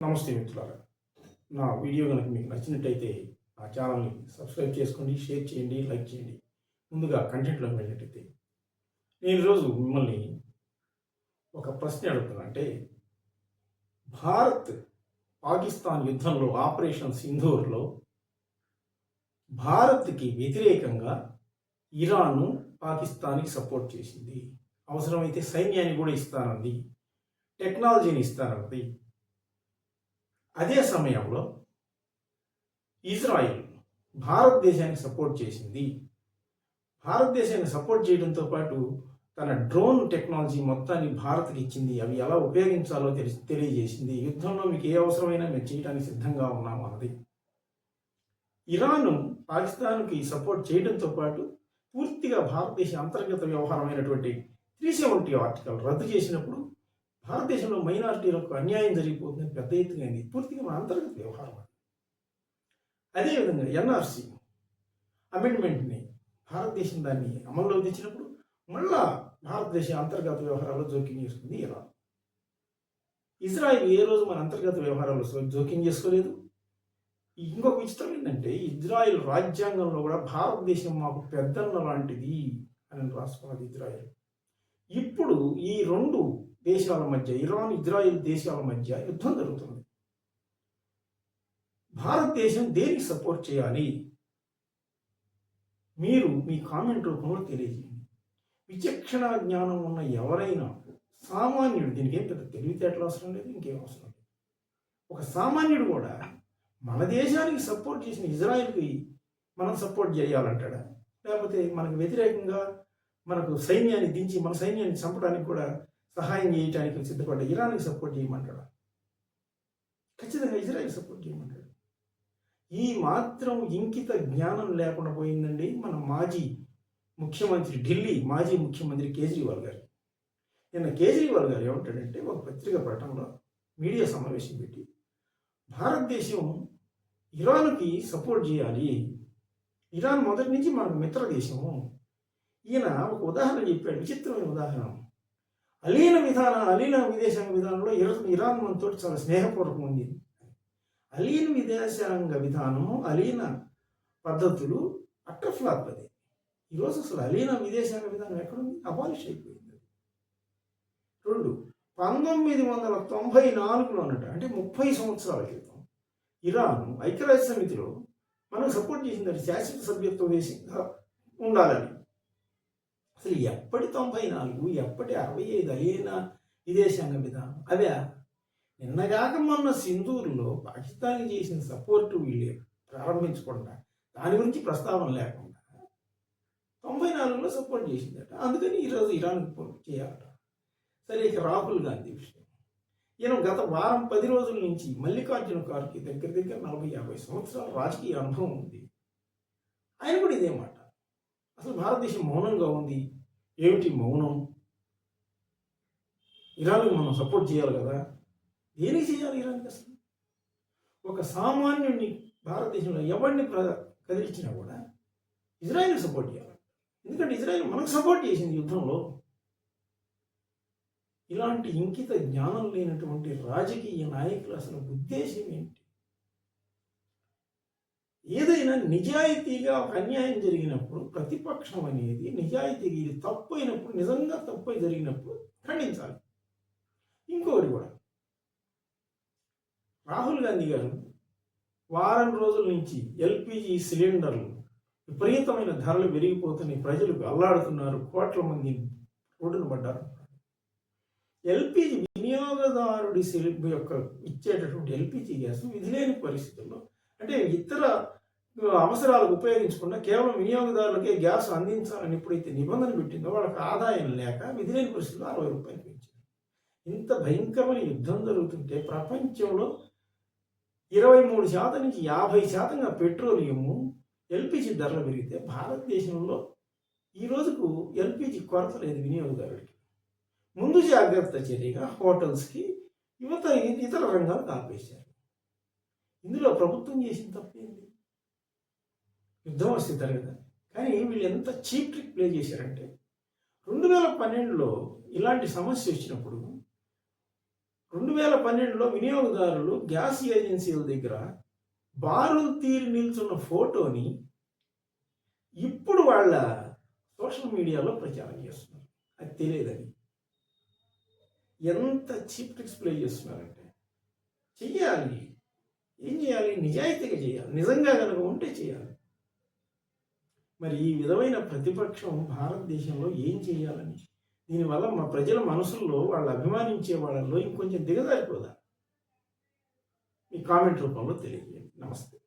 నమస్తే మిత్రులారా. నా వీడియో కనుక మీకు నచ్చినట్టయితే నా ఛానల్ని సబ్స్క్రైబ్ చేసుకోండి, షేర్ చేయండి, లైక్ చేయండి. ముందుగా కంటెంట్లోకి వెళ్ళినట్టయితే నేను ఈరోజు మిమ్మల్ని ఒక ప్రశ్న అడుగుతున్నా. అంటే భారత్ పాకిస్తాన్ యుద్ధంలో ఆపరేషన్ సింధూర్లో భారత్కి వ్యతిరేకంగా ఇరాన్ పాకిస్తాన్కి సపోర్ట్ చేసింది. అవసరమైతే సైన్యాన్ని కూడా ఇస్తానంది, టెక్నాలజీని ఇస్తానంది. అదే సమయంలో ఇజ్రాయిల్ భారతదేశానికి సపోర్ట్ చేసింది. భారతదేశాన్ని సపోర్ట్ చేయడంతో పాటు తన డ్రోన్ టెక్నాలజీ మొత్తాన్ని భారత్కి ఇచ్చింది. అవి ఎలా ఉపయోగించాలో తెలియజేసింది. యుద్ధంలో మీకు ఏ అవసరమైనా మేము చేయడానికి సిద్ధంగా ఉన్నాము అన్నది. ఇరాన్ పాకిస్తాన్కి సపోర్ట్ చేయడంతో పాటు పూర్తిగా భారతదేశ అంతర్గత వ్యవహారమైనటువంటి 370 ఆర్టికల్ రద్దు చేసినప్పుడు భారతదేశంలో మైనారిటీలకు అన్యాయం జరిగిపోతుందని పెద్ద ఎత్తుగా అయింది. పూర్తిగా మన అంతర్గత వ్యవహారం. అదేవిధంగా ఎన్ఆర్సి అమెండ్మెంట్ని భారతదేశం దాన్ని అమల్లోకి తెచ్చినప్పుడు మళ్ళా భారతదేశ అంతర్గత వ్యవహారాల్లో జోక్యం చేసుకుంది ఇరాన్. ఇజ్రాయిల్ ఏ రోజు మన అంతర్గత వ్యవహారాల్లో జోక్యం చేసుకోలేదు. ఇంకొక విచిత్రం ఏంటంటే ఇజ్రాయిల్ రాజ్యాంగంలో కూడా భారతదేశం మాకు పెద్దన్న లాంటిది అని రాసుకున్నది ఇజ్రాయిల్. ఇప్పుడు ఈ రెండు దేశాల మధ్య, ఇరాన్ ఇజ్రాయిల్ దేశాల మధ్య యుద్ధం జరుగుతుంది. భారతదేశం దేనికి సపోర్ట్ చేయాలి? మీరు మీ కామెంట్ రూపంలో తెలియజేయండి. విచక్షణ జ్ఞానం ఉన్న ఎవరైనా సామాన్యుడు, దీనికి ఏం పెద్ద తెలివితేటలు అవసరం లేదు, ఇంకేం అవసరం లేదు. ఒక సామాన్యుడు కూడా మన దేశానికి సపోర్ట్ చేసిన ఇజ్రాయిల్కి మనం సపోర్ట్ చేయాలంటాడా? లేకపోతే మనకు వ్యతిరేకంగా మనకు సైన్యాన్ని దించి మన సైన్యాన్ని చంపడానికి కూడా సహాయం చేయడానికి సిద్ధపడ్డ ఇరాన్కి సపోర్ట్ చేయమంటాడు? ఖచ్చితంగా ఇజ్రాయిల్ సపోర్ట్ చేయమంటాడు. ఈ మాత్రం ఇంకిత జ్ఞానం లేకుండా పోయిందండి మన మాజీ ముఖ్యమంత్రి, ఢిల్లీ మాజీ ముఖ్యమంత్రి కేజ్రీవాల్ గారు. నిన్న కేజ్రీవాల్ గారు ఏమంటాడంటే ఒక పత్రికా ప్రకటనలో మీడియా సమావేశం పెట్టి భారతదేశం ఇరాన్కి సపోర్ట్ చేయాలి, ఇరాన్ మొదటి నుంచి మనకు మిత్ర దేశము. ఈయన ఒక ఉదాహరణ చెప్పాడు, విచిత్రమైన ఉదాహరణ. అలీన విదేశాంగ విధానంలో ఇరాన్ మనతో చాలా స్నేహపూర్వకం ఉంది. అలీన విదేశాంగ విధానము, అలీన పద్ధతులు అట్టర్ ఫ్లాప్. అది ఈరోజు అసలు అలీన విదేశాంగ విధానం ఎక్కడుంది? అబాలిష్ అయిపోయింది. 1994లో అన్నట్టు, అంటే 30 సంవత్సరాల క్రితం ఇరాన్ ఐక్యరాజ్య సమితిలో మనం సపోర్ట్ చేసింది శాశ్వత సభ్యత్వ దేశంగా ఉండాలని. అసలు ఎప్పటి 94, ఎప్పటి 65 అలీన విదేశాంగ విధానం అదే. నిన్నగాక మొన్న సింధూరులో పాకిస్తాన్కి చేసిన సపోర్టు వీళ్ళు ప్రారంభించకుండా, దాని గురించి ప్రస్తావన లేకుండా 94లో సపోర్ట్ చేసిందట. అందుకని ఈరోజు ఇరాన్కి చేయాలట. సరే, ఇక రాహుల్ గాంధీ విషయం. ఈయన గత వారం 10 రోజుల నుంచి మల్లికార్జున ఖార్గే దగ్గర 40-50 సంవత్సరాల రాజకీయ అనుభవం ఉంది. ఆయన కూడా ఇదే మాట. అసలు భారతదేశం మౌనంగా ఉంది. ఏమిటి మౌనం? ఇరాన్కి మనం సపోర్ట్ చేయాలి కదా. దేనికి చేయాలి ఇరాన్కి? అసలు ఒక సామాన్యుడిని భారతదేశంలో ఎవరిని కదిలించినా కూడా ఇజ్రాయిల్కి సపోర్ట్ చేయాలి. ఎందుకంటే ఇజ్రాయిల్ మనకు సపోర్ట్ చేసింది యుద్ధంలో. ఇలాంటి ఇంకిత జ్ఞానం లేనటువంటి రాజకీయ నాయకులు అసలు ఉద్దేశం ఏంటి? ఏదైనా నిజాయితీగా ఒక అన్యాయం జరిగినప్పుడు ప్రతిపక్షం అనేది నిజాయితీగా ఇది తప్పు అయినప్పుడు, నిజంగా తప్పు జరిగినప్పుడు ఖండించాలి. ఇంకొకటి కూడా, రాహుల్ గాంధీ గారు వారం రోజుల నుంచి ఎల్పిజి సిలిండర్లు విపరీతమైన ధరలు పెరిగిపోతున్నాయి, ప్రజలకు అల్లాడుతున్నారు, కోట్ల మంది రోడ్డున పడ్డారు. ఎల్పిజి వినియోగదారుడి యొక్క ఇచ్చేటటువంటి ఎల్పిజి గ్యాస్ విధిలేని పరిస్థితుల్లో, అంటే ఇతర అవసరాలకు ఉపయోగించకుండా కేవలం వినియోగదారులకే గ్యాస్ అందించాలని ఎప్పుడైతే నిబంధన పెట్టిందో వాళ్ళకి ఆదాయం లేక విధిలేని పరిస్థితుల్లో 60 రూపాయలు పెంచారు. ఇంత భయంకరమైన యుద్ధం జరుగుతుంటే ప్రపంచంలో 23% నుంచి 50% పెట్రోలియము, ఎల్పిజి ధరలు పెరిగితే భారతదేశంలో ఈ రోజుకు ఎల్పిజి కొరత లేదు వినియోగదారుడికి. ముందు జాగ్రత్త చర్యగా హోటల్స్కి ఇతర రంగాలకు ఆపేశారు. ఇందులో ప్రభుత్వం చేసిన తప్పేంది? యుద్ధం వస్తే తరగదా. కానీ వీళ్ళు ఎంత చీప్ ట్రిక్ ప్లే చేశారంటే 2012లో ఇలాంటి సమస్య వచ్చినప్పుడు 2012లో వినియోగదారులు గ్యాస్ ఏజెన్సీల దగ్గర బారులు తీరి నిల్చున్న ఫోటోని ఇప్పుడు వాళ్ళ సోషల్ మీడియాలో ప్రచారం చేస్తున్నారు. అది తెలియదని ఎంత చీప్ ట్రిక్స్ ప్లే చేస్తున్నారంటే, చెయ్యాలి. ఏం చేయాలి? నిజాయితీగా చేయాలి. నిజంగా కనుక ఉంటే చేయాలి. మరి ఈ విధమైన ప్రతిపక్షం భారతదేశంలో ఏం చేయాలని, దీనివల్ల మా ప్రజల మనసుల్లో వాళ్ళు అభిమానించే వాళ్ళల్లో ఇంకొంచెం దిగజారిపోదా? మీ కామెంట్ రూపంలో తెలియజేయండి. నమస్తే.